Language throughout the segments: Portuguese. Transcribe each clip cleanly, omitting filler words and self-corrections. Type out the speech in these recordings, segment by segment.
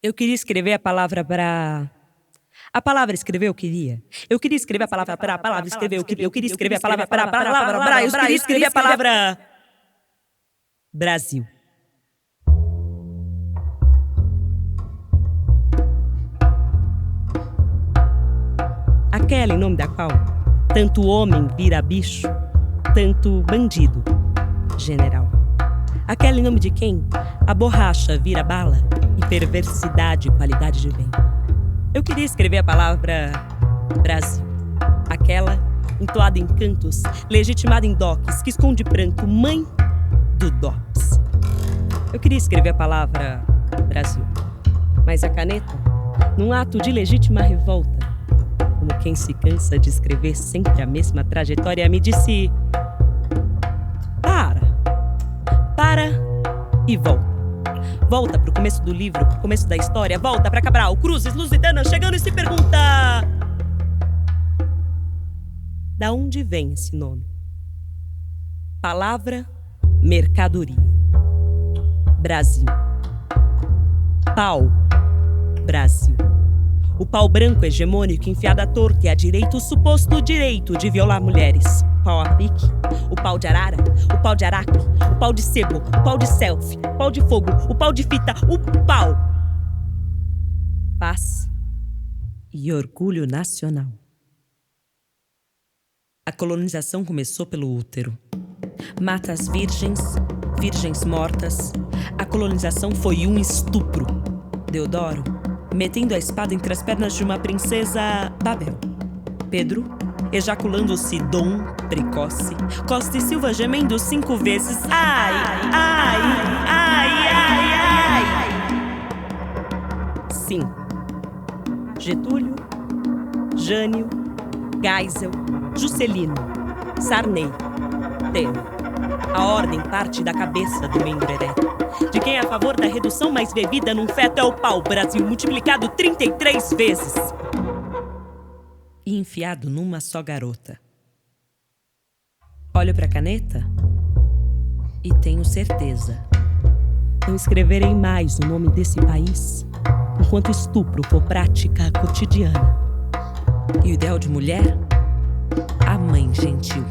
Eu queria escrever a palavra pra... A palavra escrever eu queria. Eu queria escrever a palavra pra... A palavra escrever eu queria. Eu queria escrever a palavra pra... A palavra pra... Eu queria escrever a palavra... Brasil. Aquela em nome da qual tanto homem vira bicho, tanto bandido, general. Aquela em nome de quem a borracha vira bala e perversidade qualidade de bem. Eu queria escrever a palavra Brasil. Aquela entoada em cantos, legitimada em docs, que esconde pranto, mãe do DOPS. Eu queria escrever a palavra Brasil, mas a caneta, num ato de legítima revolta, como quem se cansa de escrever sempre a mesma trajetória, me disse: para e volta. Volta pro começo do livro, pro começo da história, volta pra Cabral, Cruzes, Lusitana, chegando e se pergunta: da onde vem esse nome? Palavra, mercadoria. Brasil. Pau, Brasil. O pau branco hegemônico enfiado à torta e à direita, o suposto direito de violar mulheres. Pau a pique, o pau de arara, o pau de araque, o pau de sebo, o pau de selfie, o pau de fogo, o pau de fita, o pau. Paz e orgulho nacional. A colonização começou pelo útero. Matas virgens, virgens mortas. A colonização foi um estupro. Deodoro, metendo a espada entre as pernas de uma princesa Babel. Pedro, ejaculando-se dom precoce. Costa e Silva gemendo 5 vezes. Ai, ai, ai, ai, ai. Sim. Getúlio, Jânio, Geisel, Juscelino, Sarney, Temer. A ordem parte da cabeça do membro ereto. De quem é a favor da redução mais bebida num feto é o pau Brasil, multiplicado 33 vezes. E enfiado numa só garota. Olho pra caneta e tenho certeza. Não escreverei mais o nome desse país enquanto estupro for prática cotidiana. E o ideal de mulher? A mãe gentil.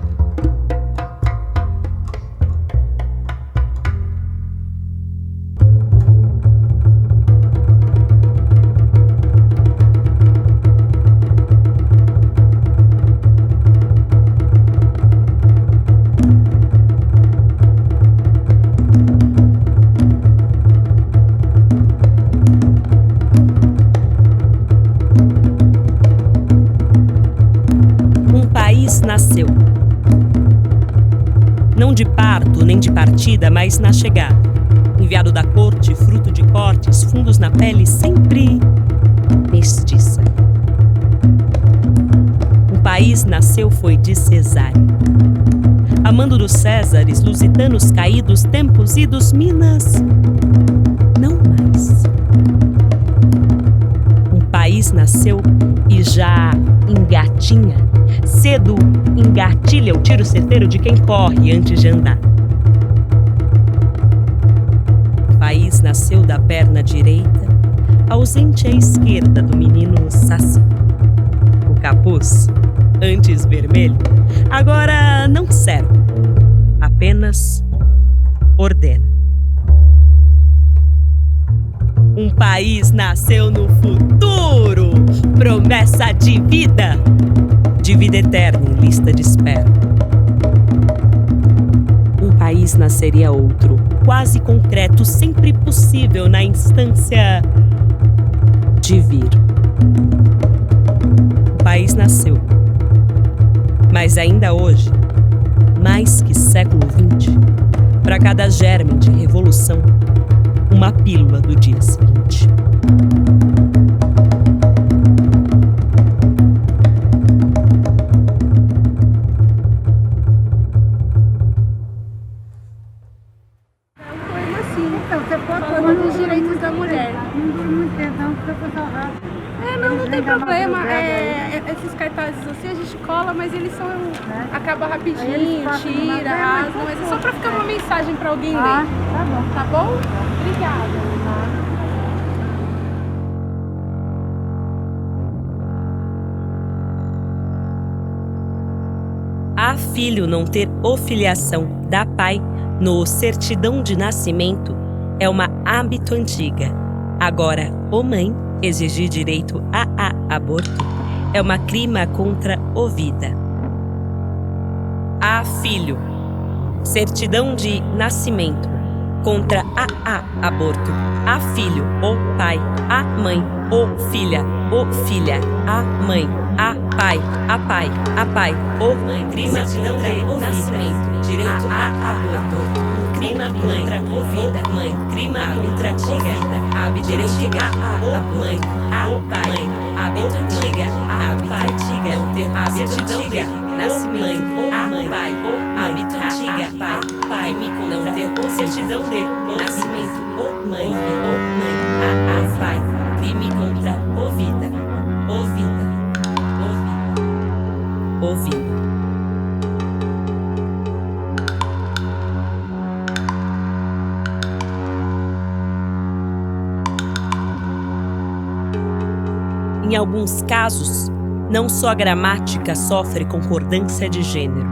Nasceu. Não de parto nem de partida, mas na chegada. Enviado da corte, fruto de cortes, fundos na pele, sempre mestiça. Um país nasceu foi de cesárea. Amando dos Césares, lusitanos caídos, tempos idos, Minas, não mais. Um país nasceu e já engatinha. Cedo engatilha o tiro certeiro de quem corre antes de andar. O país nasceu da perna direita, ausente à esquerda do menino Saci. O capuz, antes vermelho, agora não serve, apenas ordena. Um país nasceu no futuro, promessa de vida eterna em lista de espera. Um país nasceria outro, quase concreto, sempre possível na instância de vir. O país nasceu, mas ainda hoje, mais que século XX, para cada germe de revolução, uma pílula do dia seguinte. Não tem problema. Esses cartazes assim a gente cola, mas eles são. Acaba rapidinho, tira, rasga. Mas é só pra ficar uma mensagem pra alguém ler. Tá bom. Tá bom? Obrigada. filho não ter ofiliação da pai no certidão de nascimento é uma hábito antiga. Agora, o mãe exigir direito a aborto é uma crime contra o vida. A filho, certidão de nascimento contra a aborto. A filho, o pai, a mãe, o filha, a mãe, a pai, o crime contra o nascimento, direito a aborto. Crime contra a vida, mãe, crime contra a vida, direito a mãe, ao pai, hábito antiga, certidão nascimento, a mãe, pai, hábito antiga, pai, não ter certidão de nascimento, o mãe, a pai, crime contra o vida, o vida. Em alguns casos, não só a gramática sofre concordância de gênero.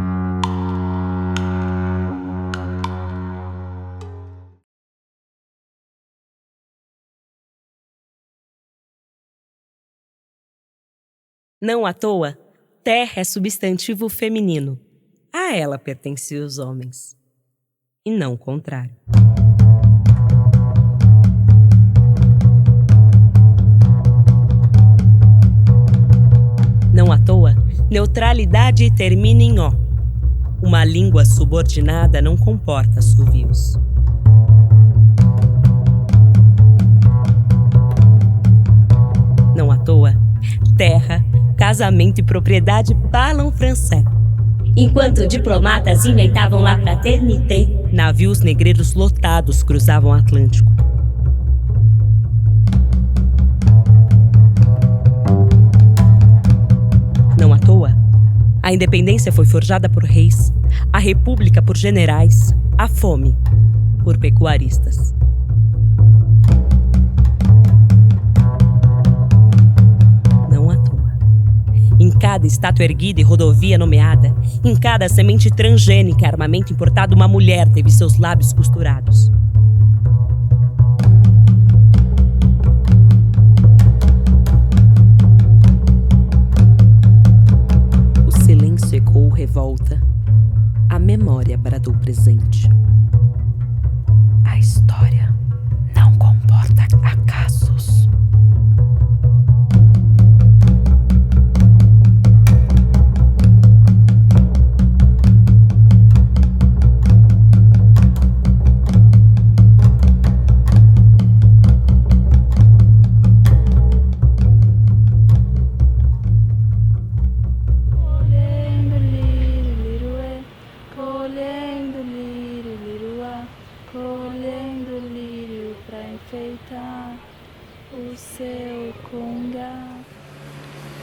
Não à toa, terra é substantivo feminino. A ela pertencem os homens. E não o contrário. Não à toa, neutralidade termina em ó. Uma língua subordinada não comporta assovios. Não à toa, terra, casamento e propriedade falam francês. Enquanto diplomatas inventavam la fraternité, navios negreiros lotados cruzavam o Atlântico. Não à toa, a independência foi forjada por reis, a república por generais, a fome por pecuaristas. Não à toa, em cada estátua erguida e rodovia nomeada, em cada semente transgênica e armamento importado, uma mulher teve seus lábios costurados. Ecoou revolta, a memória bradou presente. A história não comporta acasos.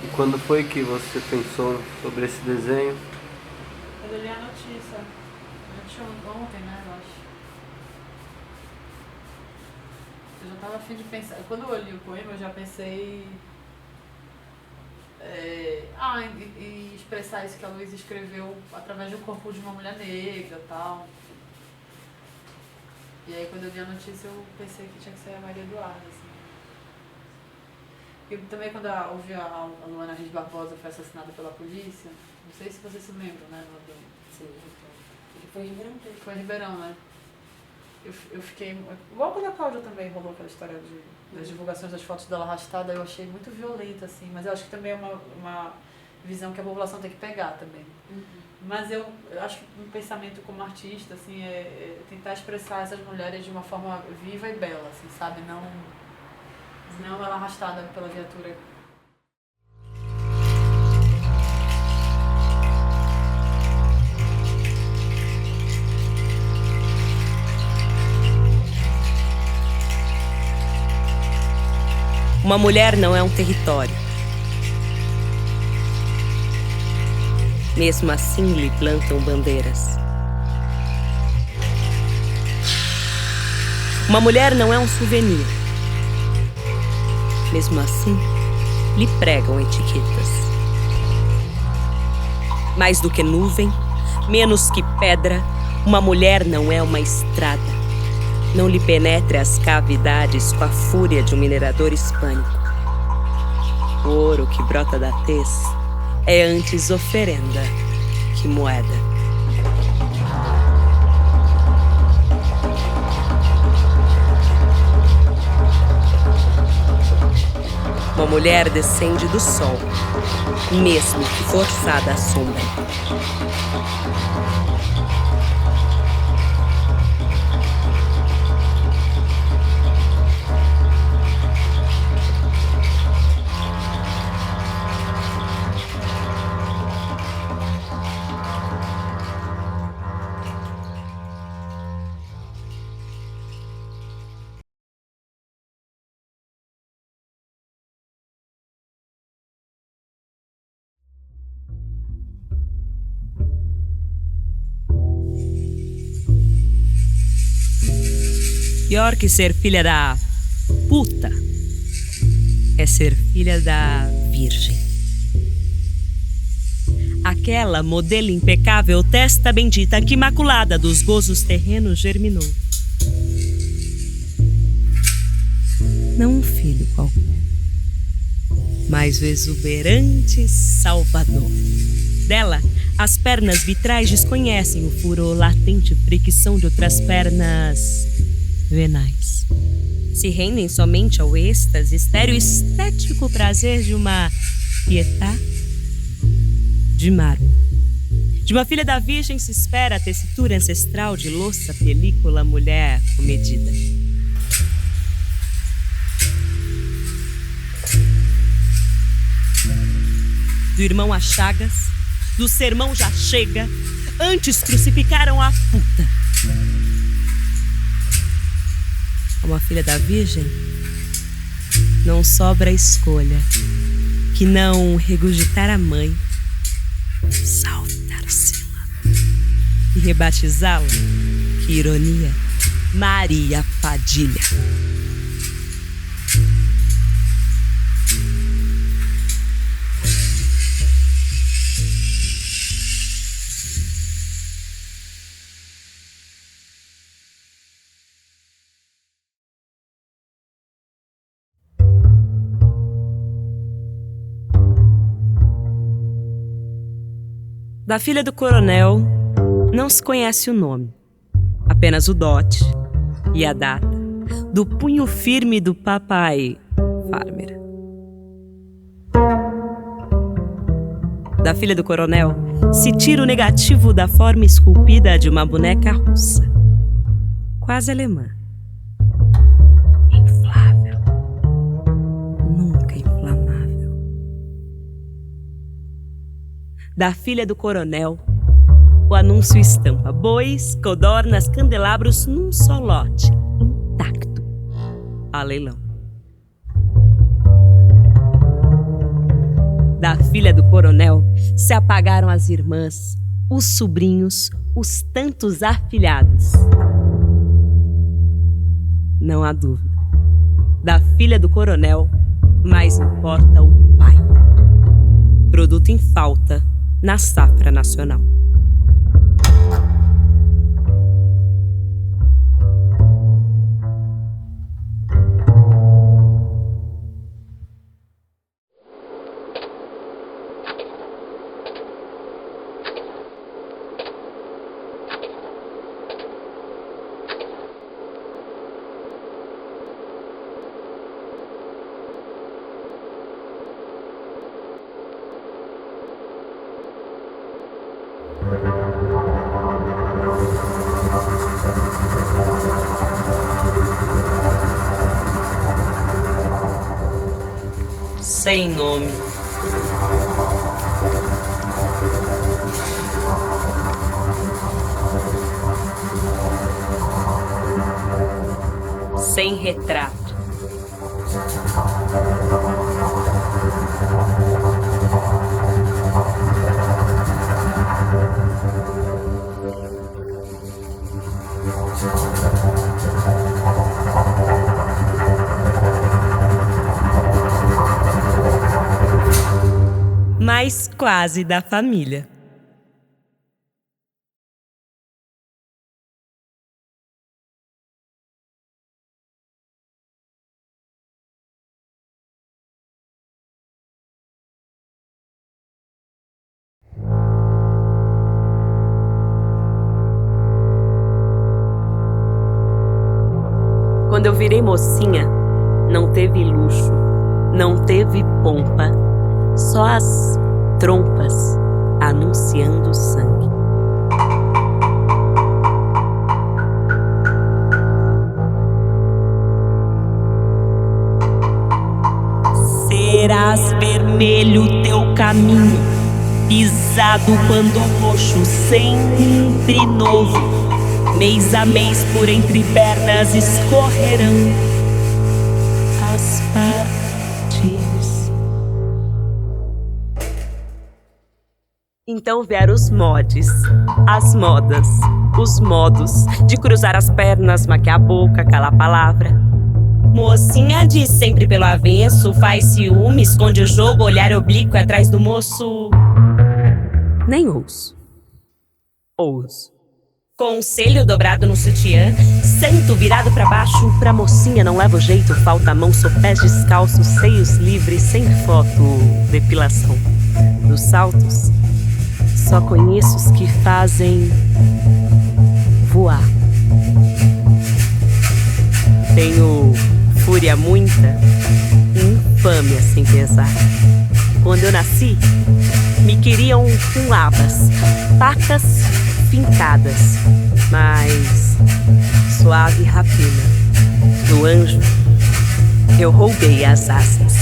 E quando foi que você pensou sobre esse desenho? Quando eu li a notícia. Ontem, né, eu acho. Eu já estava a fim de pensar. Quando eu li o poema, eu já pensei em expressar isso que a Luísa escreveu através do corpo de uma mulher negra e tal. E aí quando eu li a notícia eu pensei que tinha que ser a Maria Eduarda, assim. E também quando eu ouvi a Luana Reis Barbosa foi assassinada pela polícia, não sei se vocês se lembram, né? sim, ele foi em Ribeirão Preto. Foi em Ribeirão, né? Eu fiquei... Igual quando a Cláudia também rolou aquela história das divulgações das fotos dela arrastada, eu achei muito violenta, assim. Mas eu acho que também é uma visão que a população tem que pegar também. Uhum. Mas eu acho que um pensamento como artista, assim, é tentar expressar essas mulheres de uma forma viva e bela, assim, sabe? Não ela arrastada pela viatura. Uma mulher não é um território. Mesmo assim lhe plantam bandeiras. Uma mulher não é um souvenir. Mesmo assim, lhe pregam etiquetas. Mais do que nuvem, Menos que pedra, uma mulher não é uma estrada. Não lhe penetre as cavidades com a fúria de um minerador hispânico. O ouro que brota da tez é antes oferenda que moeda. Uma mulher descende do sol, mesmo que forçada à sombra. Pior que ser filha da puta é ser filha da virgem. Aquela modelo impecável, testa bendita que imaculada dos gozos terrenos germinou. Não um filho qualquer, mas o exuberante Salvador. Dela, as pernas vitrais desconhecem o furor latente fricção de outras pernas venais. Se rendem somente ao êxtase estéril estético prazer de uma pietá de mármore. De uma filha da virgem se espera a tessitura ancestral de louça, película, mulher comedida. Do irmão a chagas, do sermão já chega, antes crucificaram a puta. A uma filha da virgem não sobra escolha que não regurgitar a mãe, saltar-se-la e rebatizá-la, que ironia, Maria Padilha. Da filha do coronel, não se conhece o nome, apenas o dote e a data do punho firme do papai Farmer. Da filha do coronel, se tira o negativo da forma esculpida de uma boneca russa, quase alemã. Inflável, nunca inflamável. Da filha do coronel, o anúncio estampa bois, codornas, candelabros num só lote, intacto, a leilão. Da filha do coronel se apagaram as irmãs, os sobrinhos, os tantos afilhados. Não há dúvida. Da filha do coronel, mais importa o pai. Produto em falta na safra nacional. Sem nome. Sem retrato. Mas quase da família. Quando eu virei mocinha, não teve luxo, não teve pompa, só as trompas anunciando sangue. Serás vermelho teu caminho, pisado quando roxo, sempre novo. Mês a mês por entre pernas escorrerão as partes. Então vieram os mods, as modas, os modos de cruzar as pernas, maquiar a boca, calar a palavra. Mocinha diz sempre pelo avesso, faz ciúme, esconde o jogo, olhar oblíquo atrás do moço. Nem ouço. Ouço. Conselho dobrado no sutiã, santo virado pra baixo. Pra mocinha não leva o jeito, falta a mão, sou pés descalços, seios livres, sem foto, depilação. Dos saltos, só conheço os que fazem voar. Tenho fúria muita, infâmia sem pesar. Quando eu nasci, me queriam com abas, facas fincadas, mas suave rapina. Do anjo, eu roubei as asas.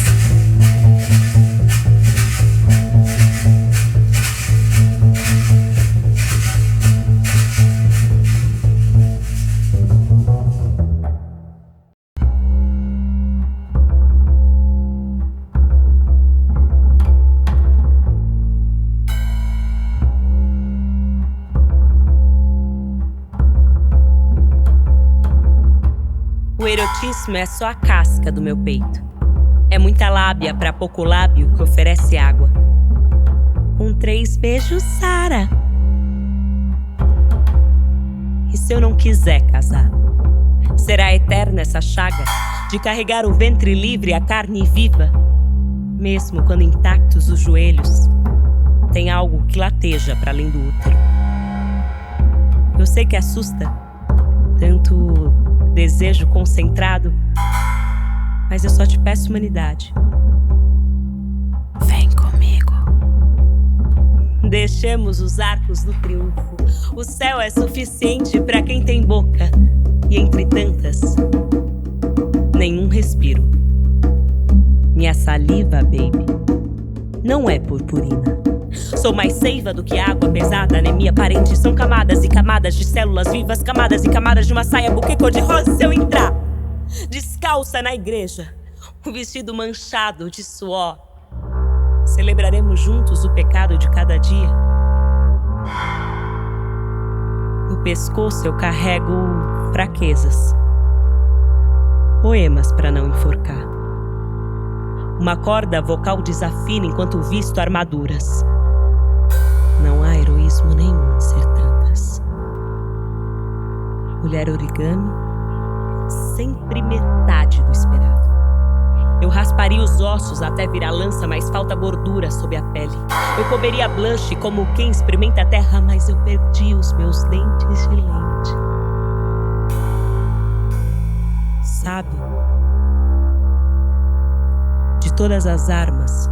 O erotismo é só a casca do meu peito. É muita lábia pra pouco lábio que oferece água. Com 3 beijos, Sara. E se eu não quiser casar? Será eterna essa chaga de carregar o ventre livre e a carne viva? Mesmo quando intactos os joelhos, tem algo que lateja para além do útero. Eu sei que assusta tanto desejo concentrado, mas eu só te peço humanidade. Vem comigo. Deixemos os arcos do triunfo. O céu é suficiente para quem tem boca. E entre tantas, nenhum respiro. Minha saliva, baby, não é purpurina. Sou mais seiva do que água pesada, anemia aparente. São camadas e camadas de células vivas, camadas e camadas de uma saia buquê cor-de-rosa. Se eu entrar descalça na igreja, o vestido manchado de suor, celebraremos juntos o pecado de cada dia. No pescoço eu carrego fraquezas, poemas para não enforcar. Uma corda vocal desafina enquanto visto armaduras. Não há heroísmo nenhum em ser tantas. Mulher origami, sempre metade do esperado. Eu rasparia os ossos até virar lança, mas falta gordura sob a pele. Eu comeria blush como quem experimenta a terra, mas eu perdi os meus dentes de lente. Sabe? De todas as armas,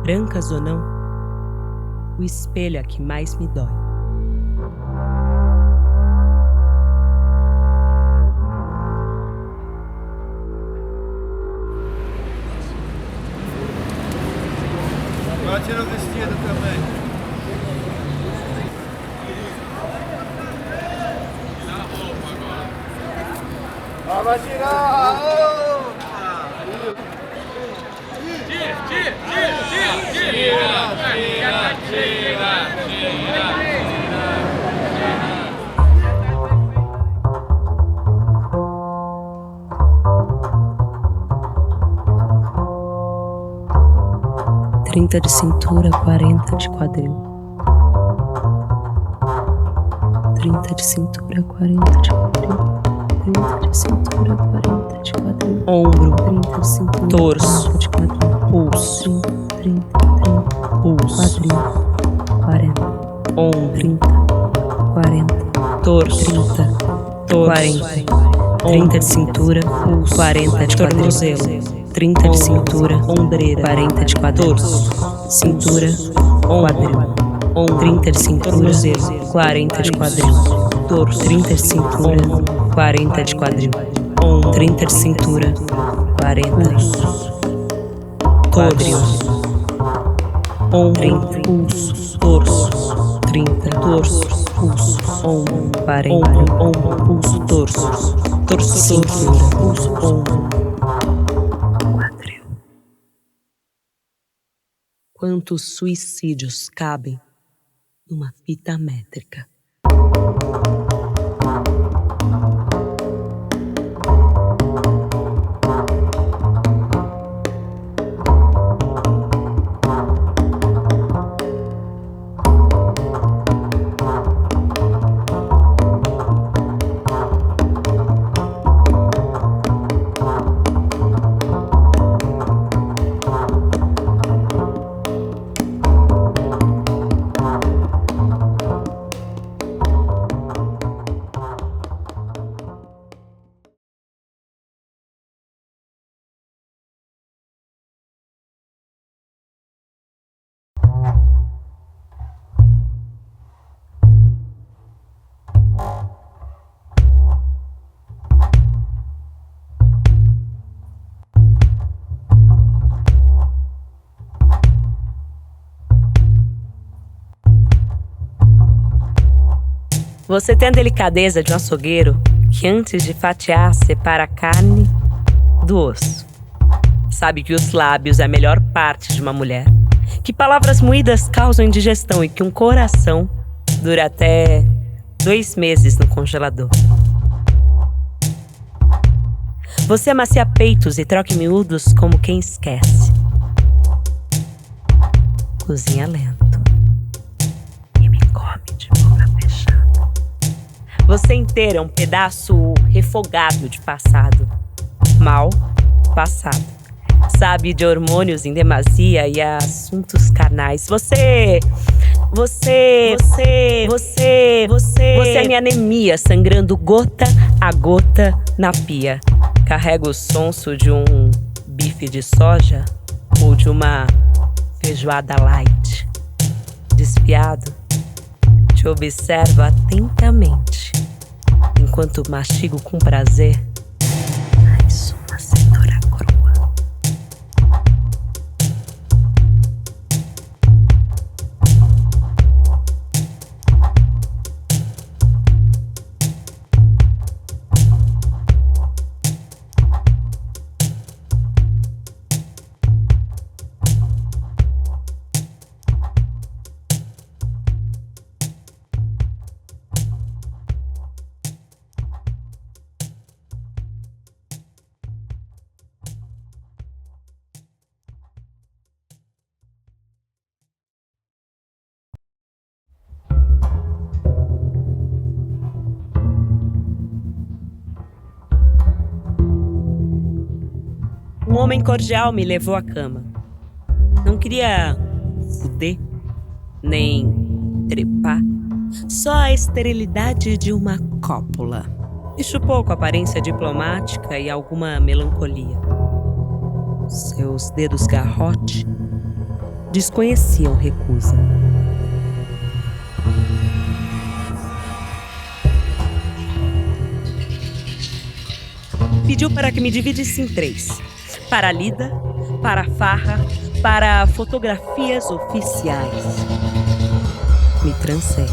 brancas ou não, o espelho é que mais me dói. Agora tira o vestido também. Tira a roupa agora. Vai tirar! Trinta de cintura, 40 de quadril. 30 de cintura, 40 de quadril. 30 de cintura, 40 de quadril. Ombro, 30 de cintura, torso, 40 de quadril. Pulso, 30, pulso, quadril, 40. Ombro, 30, 40. Torso, 30, torso, 40. 30 de cintura, 40 de tornozelo, 30 de cintura, ombreira, 40 de quadril, cintura, quadril, 30 de cintura, 40 de quadril, torso, 30 de cintura, 40 de quadril, 30 de cintura, 40, quadril, 30, pulso, torso, 30, torso, pulso, ombro, 40, ombro, pulso, torso, torso, cintura, pulso, ombro, quadril. Quantos suicídios cabem numa fita métrica? Você tem a delicadeza de um açougueiro que antes de fatiar separa a carne do osso. Sabe que os lábios é a melhor parte de uma mulher, que palavras moídas causam indigestão e que um coração dura até 2 meses no congelador. Você amacia peitos e troca em miúdos como quem esquece. Cozinha lento e me come de boca fechada. Você inteira é um pedaço refogado de passado. Mal passado. Sabe de hormônios em demasia e assuntos carnais. Você é minha anemia, sangrando gota a gota na pia. Carrega o sonso de um bife de soja ou de uma feijoada light. Desfiado, te observo atentamente, enquanto mastigo com prazer mais uma cenoura crua. Um homem cordial me levou à cama. Não queria fuder, nem trepar. Só a esterilidade de uma cópula. Me chupou com aparência diplomática e alguma melancolia. Seus dedos garrote desconheciam recusa. Pediu para que me dividisse em 3. Para a lida, para a farra, para fotografias oficiais. Me trancei.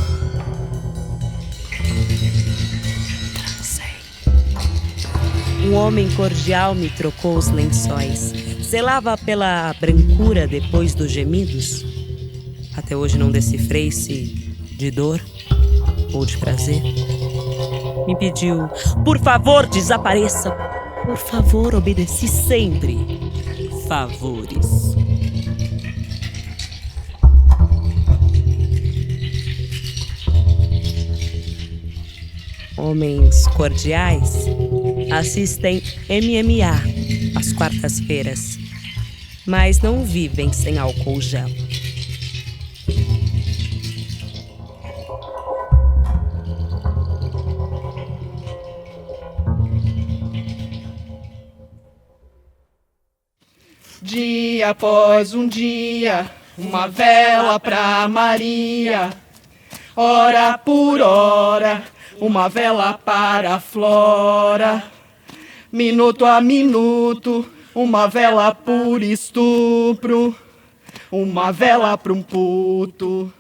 Um homem cordial me trocou os lençóis. Zelava pela brancura depois dos gemidos. Até hoje não decifrei se de dor ou de prazer. Me pediu, por favor, desapareça. Por favor, obedeci sempre. Favores. Homens cordiais assistem MMA às quartas-feiras, mas não vivem sem álcool gel. dia após um dia, uma vela pra Maria. Hora por hora, uma vela para a Flora. Minuto a minuto, uma vela por estupro. Uma vela pra um puto,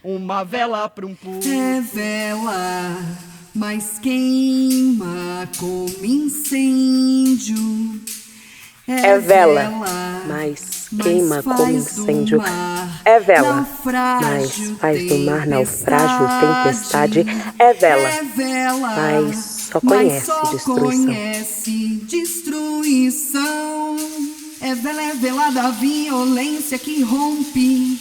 uma vela pra um puto. É vela, mas queima como incêndio. É vela, mas queima como incêndio. É vela, mas faz do mar naufrágio tempestade. É vela, mas só conhece destruição. É vela da violência que rompe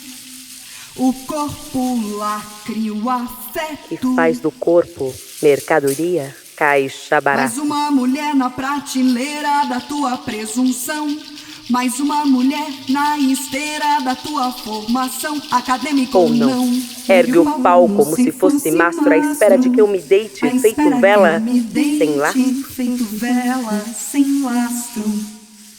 o corpo lacre, o afeto. Que faz do corpo mercadoria, caixa barata. Mais uma mulher na prateleira da tua presunção. Mais uma mulher na esteira da tua formação. Acadêmica ou não. Ergue o pau como se fosse mastro à espera de que eu me deite feito vela sem lastro. Feito vela sem lastro.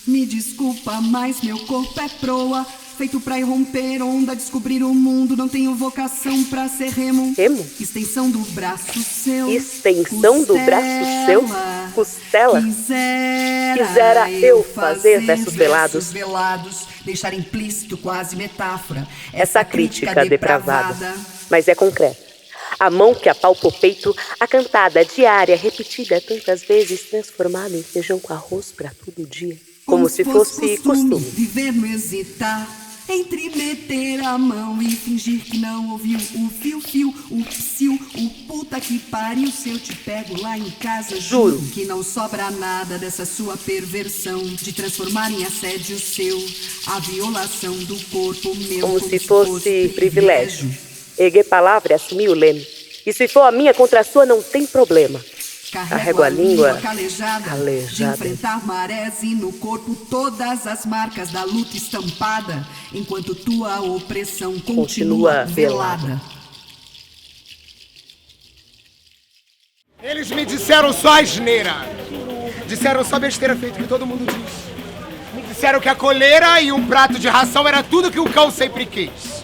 Me desculpa, mas meu corpo é proa, feito pra irromper onda, descobrir o mundo. Não tenho vocação pra ser remo. Remo? Extensão do braço seu. Extensão do braço seu? Costela? Quisera eu fazer versos velados. Deixar implícito, quase metáfora, essa crítica depravada. Mas é concreta. A mão que apalpa o peito, a cantada diária, repetida tantas vezes, transformada em feijão com arroz pra todo dia. Como se fosse costume. Viver no hesitar, entre meter a mão e fingir que não ouviu o fio, o psiu, o puta que pariu. Se eu te pego lá em casa, juro que não sobra nada dessa sua perversão de transformar em assédio seu a violação do corpo meu. Como se fosse privilégio. Erguer palavra e assumir o leme. E se for a minha contra a sua, não tem problema. Carrego a língua calejada de enfrentar marés e no corpo todas as marcas da luta estampada, enquanto tua opressão continua velada. Eles me disseram só asneira. Disseram só besteira feita que todo mundo diz. Me disseram que a coleira e um prato de ração era tudo que o cão sempre quis.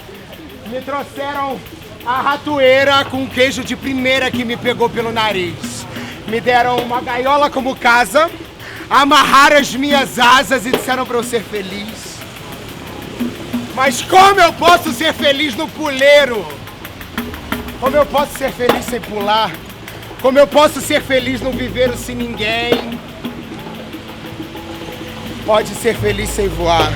Me trouxeram a ratoeira com queijo de primeira que me pegou pelo nariz. Me deram uma gaiola como casa, amarraram as minhas asas e disseram pra eu ser feliz. Mas como eu posso ser feliz no puleiro? Como eu posso ser feliz sem pular? Como eu posso ser feliz no viveiro sem ninguém? Pode ser feliz sem voar.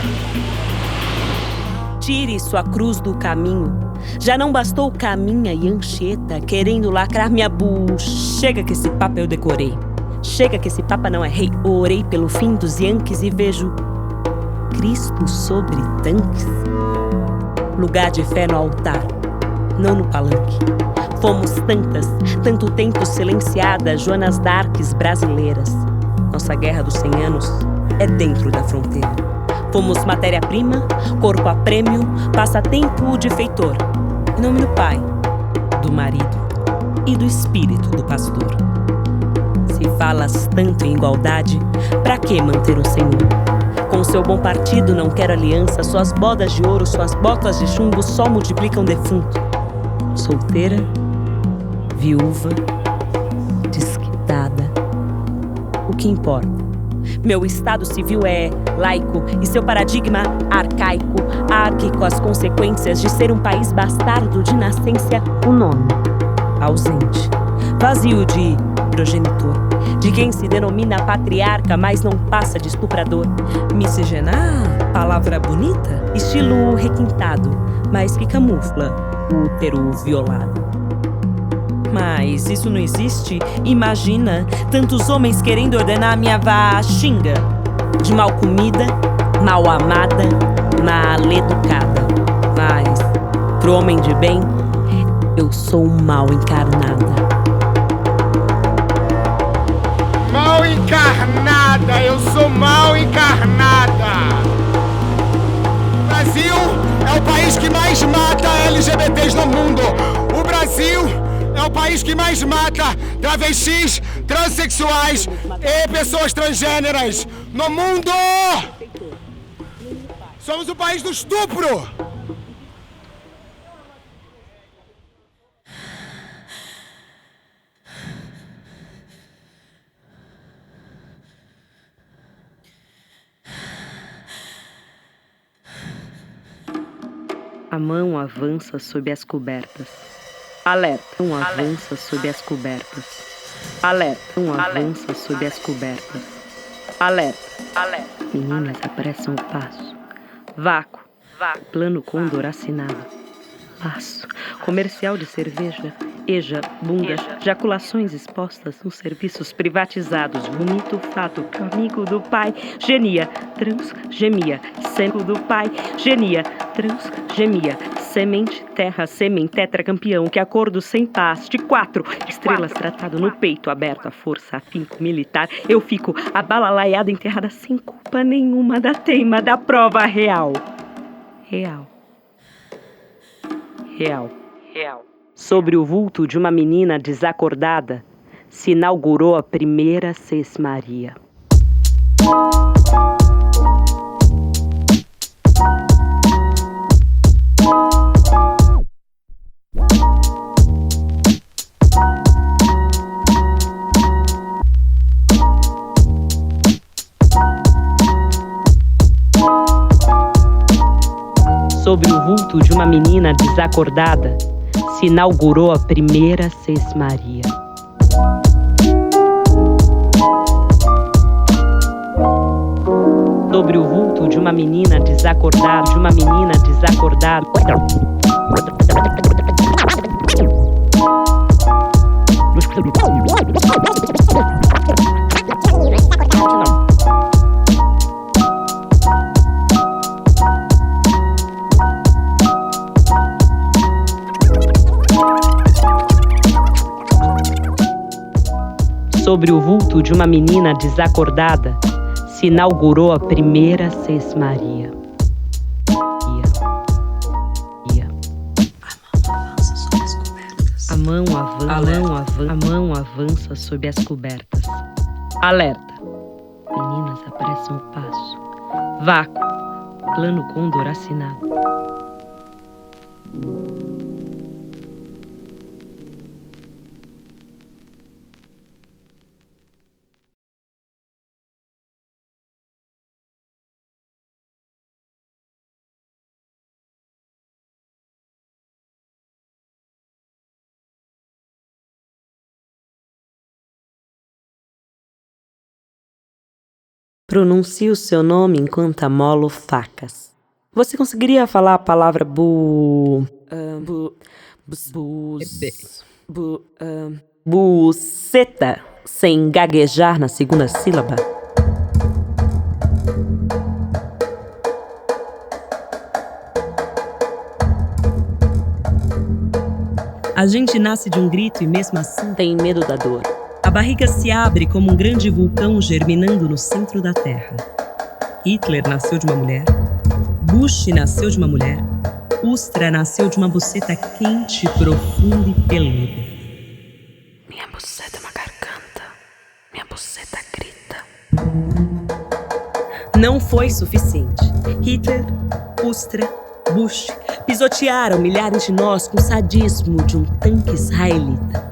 Tire sua cruz do caminho. Já não bastou caminha e ancheta querendo lacrar minha Chega que esse papo eu decorei. Chega que esse papa não é rei. Orei pelo fim dos Yankees e vejo Cristo sobre tanques. Lugar de fé no altar, não no palanque. Fomos tanto tempo silenciadas Joanas Darks brasileiras. Nossa guerra dos 100 anos é dentro da fronteira. Fomos matéria-prima, corpo a prêmio, passatempo de feitor. Em nome do pai, do marido e do espírito do pastor. Se falas tanto em igualdade, pra que manter o Senhor? Com seu bom partido não quero aliança, suas bodas de ouro, suas botas de chumbo só multiplicam defunto. Solteira, viúva, desquitada. O que importa? Meu estado civil é laico e seu paradigma arcaico, árquico as consequências de ser um país bastardo de nascência, o nome ausente, vazio de progenitor, de quem se denomina patriarca, mas não passa de estuprador. Miscigenar, palavra bonita, estilo requintado, mas que camufla o útero violado. Mas isso não existe? Imagina, tantos homens querendo ordenar minha xinga. De mal comida, mal amada, mal educada. Mas, pro homem de bem, eu sou mal encarnada. Mal encarnada, eu sou mal encarnada. O Brasil é o país que mais mata LGBTs no mundo. O Brasil é o país que mais mata travestis, transexuais e pessoas transgêneras no mundo. Somos o país do estupro! A mão avança sob as cobertas. Alerta. Um avança sob as cobertas. Alerta. Um avança sob as cobertas. Alerta. Meninas apressam o passo. Vácuo. Plano Condor assinado. Passo. Comercial de cerveja. Eja, bunda, jaculações expostas nos serviços privatizados. Bonito fato, amigo do pai. Genia, trans, gemia. Seco do pai. Genia, trans, gemia. Semente, terra, sêmen, tetracampeão. Que acordo sem paz. De 4 estrelas tratado no peito aberto. A força, afinco militar. Eu fico a balalaiada enterrada sem culpa nenhuma da teima da prova real. Real. Sobre o vulto de uma menina desacordada, se inaugurou a primeira sesmaria. Sobre o vulto de uma menina desacordada, se inaugurou a primeira sesmaria. Sobre o vulto de uma menina desacordada, Sobre o vulto de uma menina desacordada, se inaugurou a primeira sesmaria. A mão avança sob as cobertas. Alerta. Meninas apressam o passo. Vácuo. Plano Condor assinado. Pronuncie o seu nome enquanto amolo facas. Você conseguiria falar a palavra buceta sem gaguejar na segunda sílaba? A gente nasce de um grito e mesmo assim tem medo da dor. A barriga se abre como um grande vulcão germinando no centro da Terra. Hitler nasceu de uma mulher. Bush nasceu de uma mulher. Ustra nasceu de uma buceta quente, profunda e peluda. Minha buceta é uma garganta. Minha buceta grita. Não foi suficiente. Hitler, Ustra, Bush pisotearam milhares de nós com o sadismo de um tanque israelita.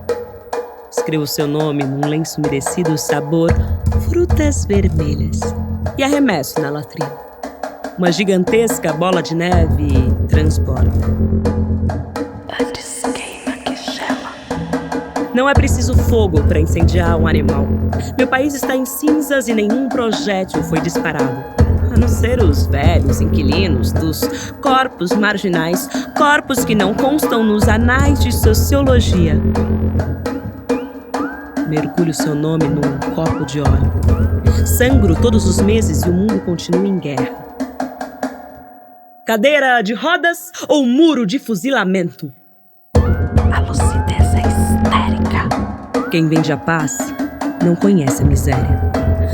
Escrevo seu nome num lenço umedecido sabor frutas vermelhas e arremesso na latrina. Uma gigantesca bola de neve transborda. Antes queima que gela. Não é preciso fogo para incendiar um animal. Meu país está em cinzas e nenhum projétil foi disparado. A não ser os velhos inquilinos dos corpos marginais, corpos que não constam nos anais de sociologia. Mergulho seu nome num copo de óleo. Sangro todos os meses e o mundo continua em guerra. Cadeira de rodas ou muro de fuzilamento? A lucidez é histérica. Quem vende a paz não conhece a miséria.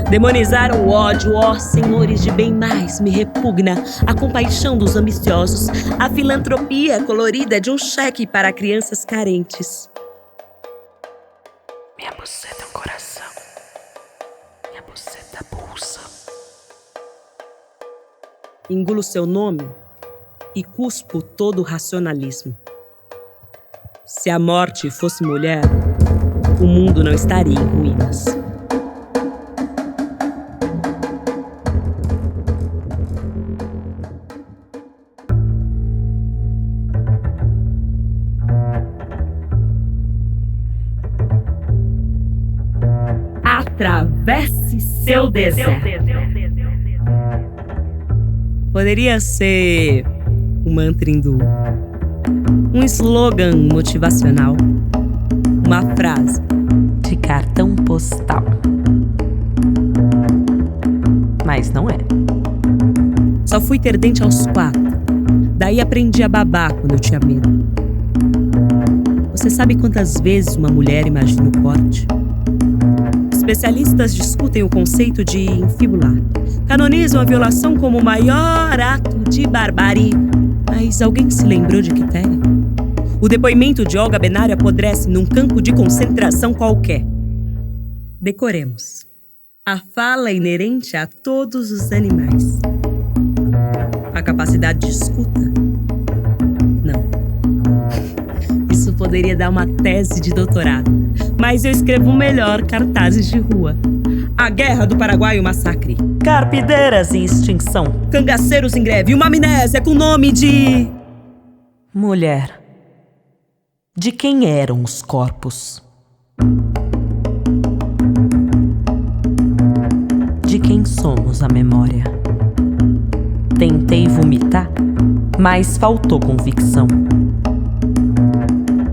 Demonizar o ódio, ó senhores de bem mais, me repugna a compaixão dos ambiciosos, a filantropia colorida de um cheque para crianças carentes. Minha buceta é um coração. Minha buceta pulsa. engulo seu nome e cuspo todo o racionalismo. Se a morte fosse mulher, o mundo não estaria em ruínas. Atravesse seu deserto. Poderia ser um mantra hindu, um slogan motivacional, uma frase de cartão postal. Mas não é. Só fui ter dente aos 4. Daí aprendi a babar quando eu tinha medo. Você sabe quantas vezes uma mulher imagina o corte? Especialistas discutem o conceito de infibular. Canonizam a violação como o maior ato de barbárie. Mas alguém se lembrou de Quitéria? O depoimento de Olga Benário apodrece num campo de concentração qualquer. Decoremos. A fala é inerente a todos os animais. A capacidade de escuta? Não. Isso poderia dar uma tese de doutorado. Mas eu escrevo melhor cartazes de rua. A Guerra do Paraguai e o Massacre. Carpideiras em extinção. Cangaceiros em greve. Uma amnésia com nome de... mulher. De quem eram os corpos? De quem somos a memória? Tentei vomitar, mas faltou convicção.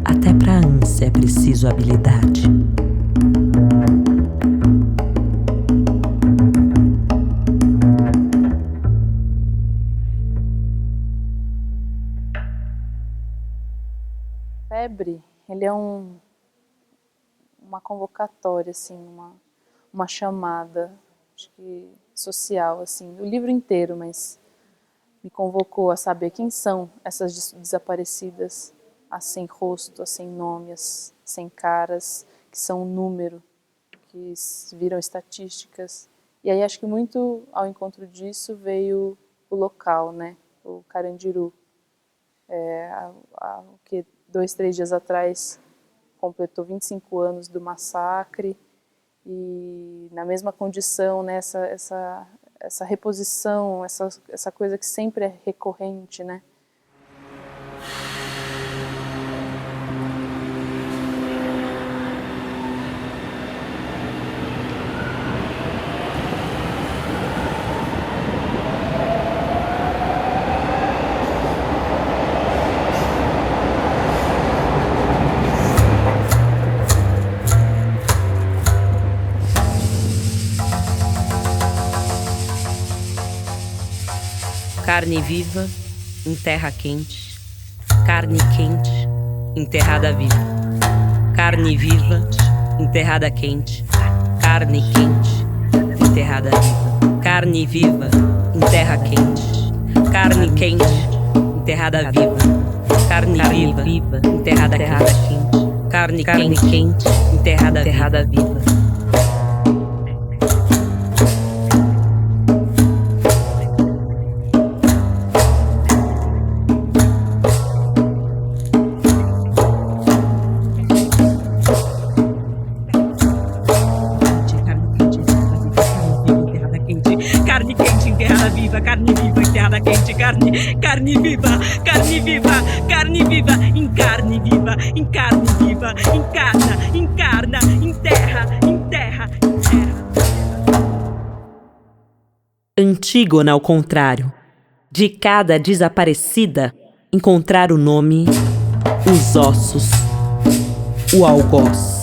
Até pra ânsia é preciso habilidade. Febre, ele é uma convocatória, assim, uma chamada, acho que social, assim, o livro inteiro, mas me convocou a saber quem são essas desaparecidas, as sem rosto, as sem nome, as sem caras, que são um número, que viram estatísticas. E aí acho que muito ao encontro disso veio o local, né, o Carandiru, que 2, 3 dias atrás completou 25 anos do massacre e na mesma condição, né, essa reposição, essa coisa que sempre é recorrente, né? Carne viva, em terra quente. Carne quente, enterrada viva. Carne viva, enterrada quente. Carne quente, enterrada viva. Carne viva, em terra quente. Carne quente, enterrada viva. Carne viva, enterrada quente. Carne quente, enterrada viva. Carne viva, carne viva, carne viva, em carne viva, em carne viva, encarna, enterra. Antígona, ao contrário, de cada desaparecida, encontrar o nome, os ossos, o algoz.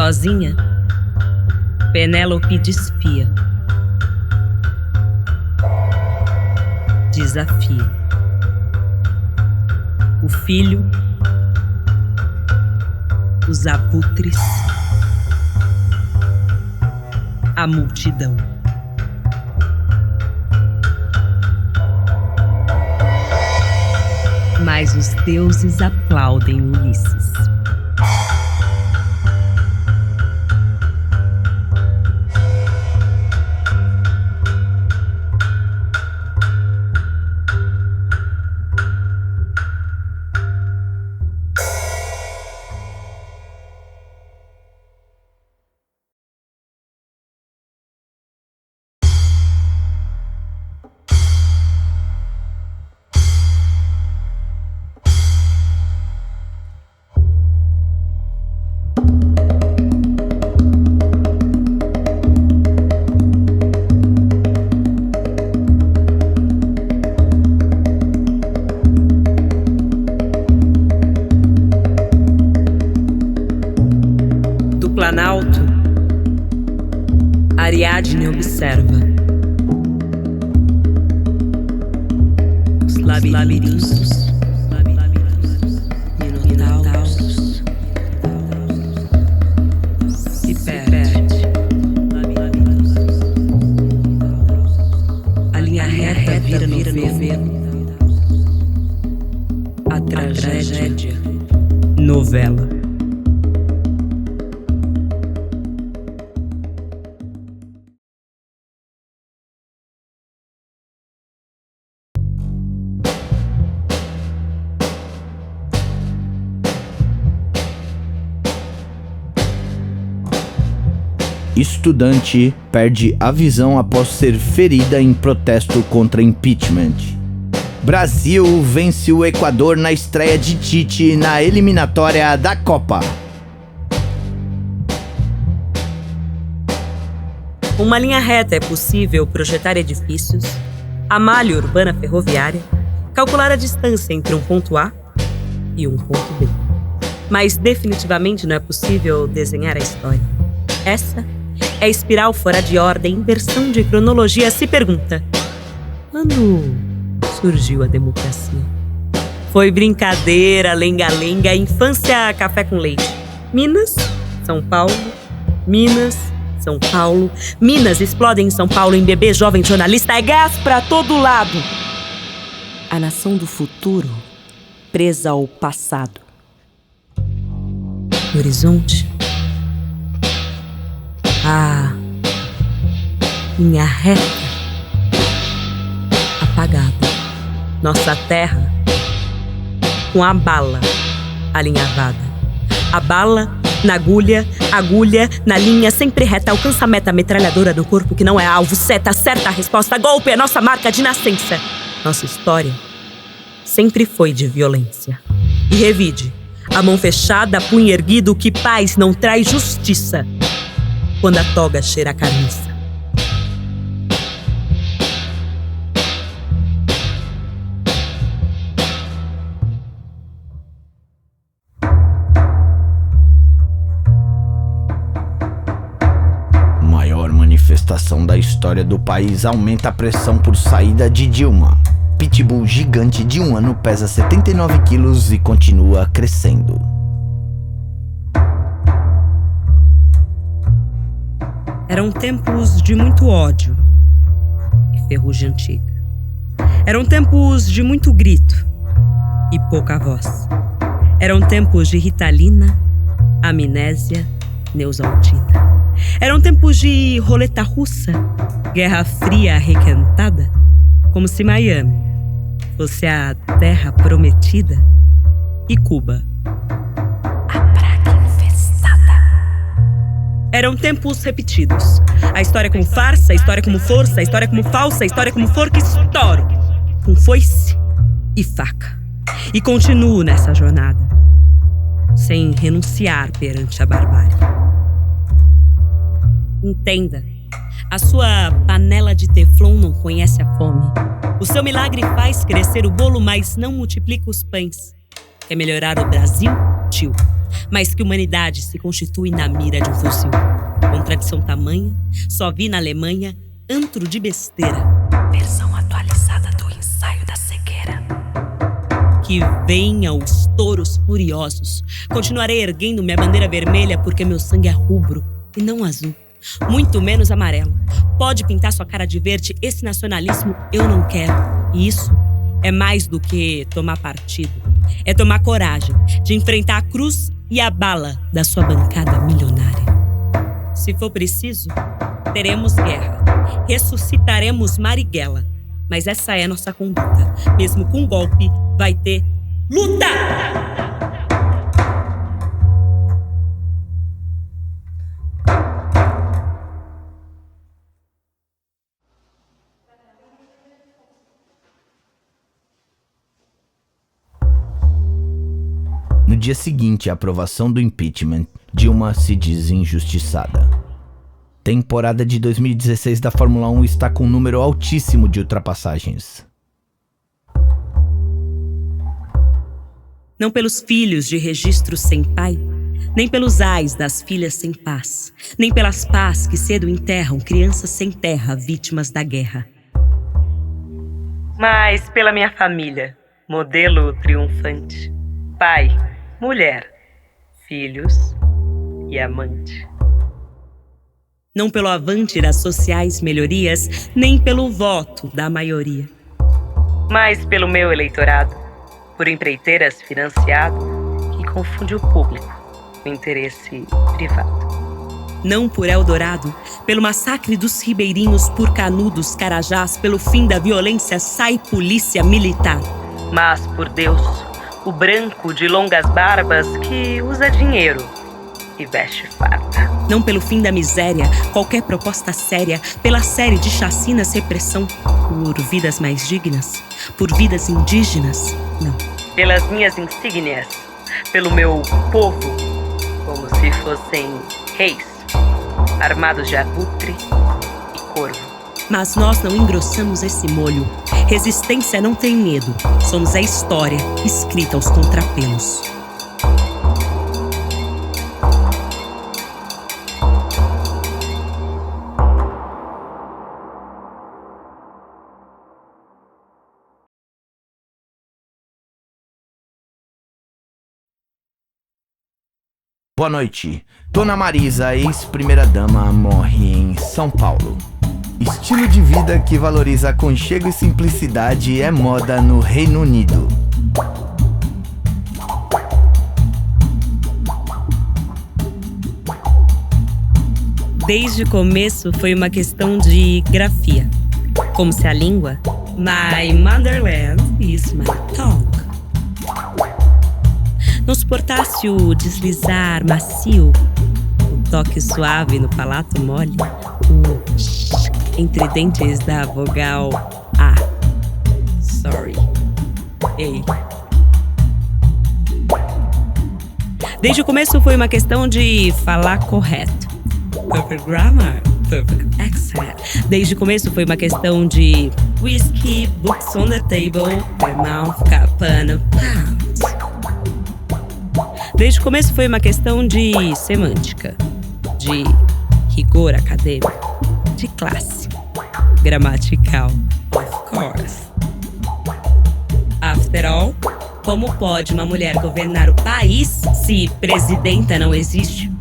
Sozinha, Penélope desfia. Desafia. O filho, os abutres, a multidão. Mas os deuses aplaudem Ulisses. Planalto, Ariadne observa os labirintos, minotauros, se perde. A linha reta vira novelo, a tragédia, novela. Estudante perde a visão após ser ferida em protesto contra impeachment. Brasil vence o Equador na estreia de Tite na eliminatória da Copa. Uma linha reta é possível projetar edifícios, a malha urbana ferroviária, calcular a distância entre um ponto A e um ponto B. Mas definitivamente não é possível desenhar a história. Essa é a espiral fora de ordem, inversão de cronologia. Se pergunta: quando surgiu a democracia? Foi brincadeira, lenga-lenga, infância, café com leite. Minas, São Paulo, Minas, São Paulo. Minas explode em São Paulo, em bebê, jovem jornalista, é gás pra todo lado. A nação do futuro, presa ao passado. No horizonte, a linha reta apagada. Nossa terra com a bala alinhavada. A bala na agulha na linha sempre reta. Alcança a meta, metralhadora do corpo que não é alvo. Seta, certa a resposta, golpe é nossa marca de nascença. Nossa história sempre foi de violência. E revide, a mão fechada, punho erguido, que paz não traz justiça quando a toga cheira a carniça. Maior manifestação da história do país aumenta a pressão por saída de Dilma. Pitbull gigante de 1 ano pesa 79 quilos e continua crescendo. Eram tempos de muito ódio e ferrugem antiga. Eram tempos de muito grito e pouca voz. Eram tempos de Ritalina, amnésia, Neusaldina. Eram tempos de roleta russa, Guerra Fria arrequentada, como se Miami fosse a terra prometida e Cuba a praga infestada. Eram tempos repetidos. A história como farsa, a história como força, a história como falsa, a história como forca, estouro com foice e faca. E continuo nessa jornada, sem renunciar perante a barbárie. Entenda, a sua panela de teflon não conhece a fome. O seu milagre faz crescer o bolo, mas não multiplica os pães. Quer melhorar o Brasil? Tio. mas que humanidade se constitui na mira de um fuzil. Contradição tamanha, só vi na Alemanha antro de besteira. Versão atualizada do ensaio da cegueira. Que venham os touros furiosos. Continuarei erguendo minha bandeira vermelha porque meu sangue é rubro e não azul. Muito menos amarelo. Pode pintar sua cara de verde, esse nacionalismo eu não quero. E isso é mais do que tomar partido. É tomar coragem de enfrentar a cruz e a bala da sua bancada milionária. Se for preciso, teremos guerra. Ressuscitaremos Marighella. Mas essa é a nossa conduta. Mesmo com golpe, vai ter luta! No dia seguinte à aprovação do impeachment, Dilma se diz injustiçada. Temporada de 2016 da Fórmula 1 está com um número altíssimo de ultrapassagens. Não pelos filhos de registro sem pai, nem pelos ais das filhas sem paz, nem pelas pás que cedo enterram crianças sem terra vítimas da guerra. Mas pela minha família, modelo triunfante. Pai, mulher, filhos e amante. Não pelo avante das sociais melhorias, nem pelo voto da maioria. Mas pelo meu eleitorado, por empreiteiras financiado, que confunde o público com interesse privado. Não por Eldorado, pelo massacre dos ribeirinhos, por Canudos, Carajás, pelo fim da violência sai polícia militar. Mas por Deus, o branco de longas barbas que usa dinheiro e veste farda. Não pelo fim da miséria, qualquer proposta séria, pela série de chacinas, repressão, por vidas mais dignas, por vidas indígenas, não. Pelas minhas insígnias, pelo meu povo, como se fossem reis, armados de abutre e corvo. Mas nós não engrossamos esse molho. Resistência não tem medo. Somos a história escrita aos contrapelos. Boa noite. Dona Marisa, ex-primeira-dama, morre em São Paulo. Estilo de vida que valoriza aconchego e simplicidade é moda no Reino Unido. Desde o começo foi uma questão de grafia. Como se a língua, my motherland is my tongue, não suportasse o deslizar macio, o toque suave no palato mole, o entre dentes da vogal A. Sorry. Ei. Desde o começo foi uma questão de falar correto. Perfect grammar, perfect accent. Desde o começo foi uma questão de whiskey, books on the table, their mouth capana pounds. Desde o começo foi uma questão de semântica, de rigor acadêmico, de classe, gramatical, of course. After all, como pode uma mulher governar o país se presidenta não existe?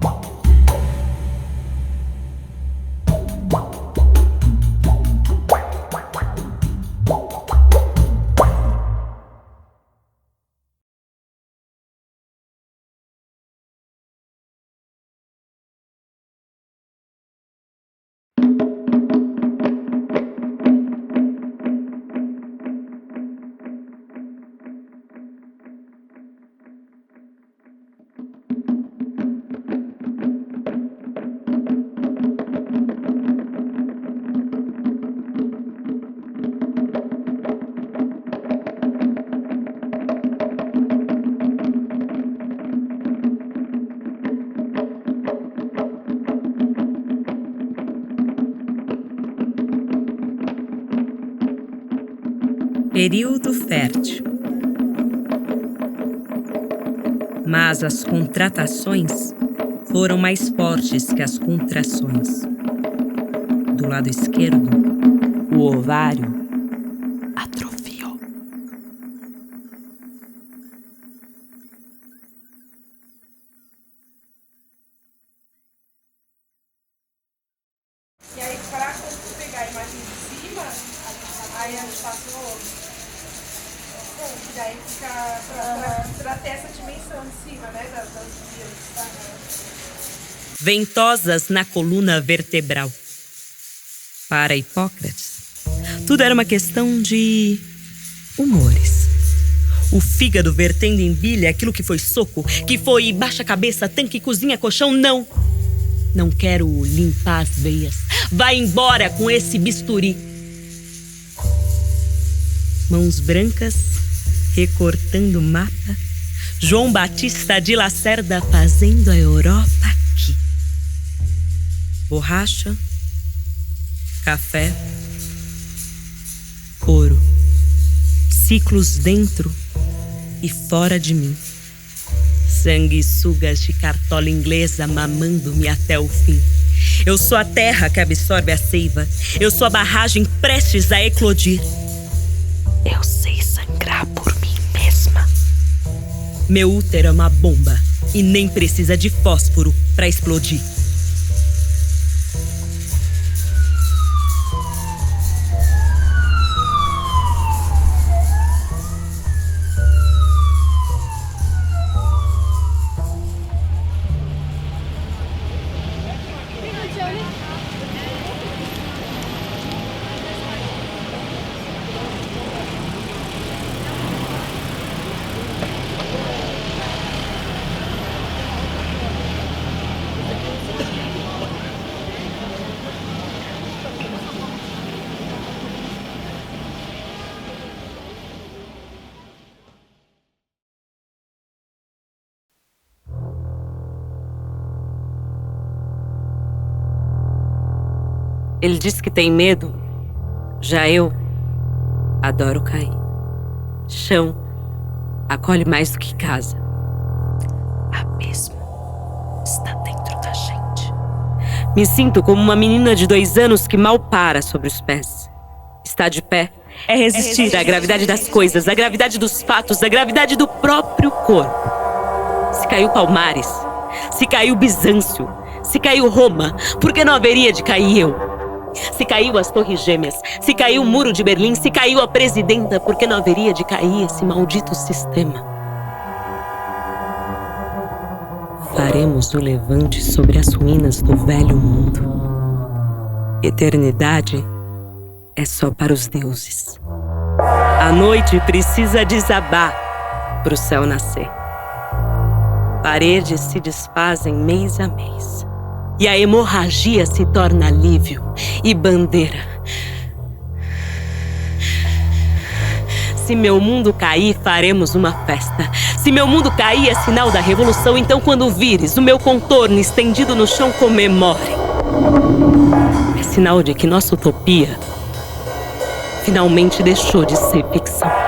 Período fértil. Mas as contratações foram mais fortes que as contrações. Do lado esquerdo, o ovário atrofiou. E aí, para pegar a imagem de cima, aí a gente passou. Daí fica pra ter essa dimensão de cima, né? Das vias. Ventosas na coluna vertebral. Para Hipócrates, tudo era uma questão de humores. O fígado vertendo em bilha aquilo que foi soco, que foi baixa cabeça, tanque, cozinha, colchão, não. Não quero limpar as veias. Vai embora com esse bisturi. Mãos brancas, recortando o mapa. João Batista de Lacerda fazendo a Europa aqui. Borracha, café, couro. Ciclos dentro e fora de mim. Sanguessugas de cartola inglesa mamando-me até o fim. Eu sou a terra que absorve a seiva. Eu sou a barragem prestes a eclodir. Eu sei sangrar por mim mesma. Meu útero é uma bomba e nem precisa de fósforo para explodir. Ele diz que tem medo. Já eu adoro cair. Chão acolhe mais do que casa. Abismo está dentro da gente. Me sinto como uma menina de 2 anos que mal para sobre os pés. Estar de pé é resistir à gravidade das coisas, à gravidade dos fatos, à gravidade do próprio corpo. Se caiu Palmares, se caiu Bizâncio, se caiu Roma, por que não haveria de cair eu? Se caiu as Torres Gêmeas, se caiu o Muro de Berlim, se caiu a presidenta, por que não haveria de cair esse maldito sistema? Faremos o levante sobre as ruínas do velho mundo. Eternidade é só para os deuses. A noite precisa desabar para o céu nascer. Paredes se desfazem mês a mês. E a hemorragia se torna alívio e bandeira. Se meu mundo cair, faremos uma festa. Se meu mundo cair, é sinal da revolução. Então, quando vires o meu contorno estendido no chão, comemore. É sinal de que nossa utopia finalmente deixou de ser ficção.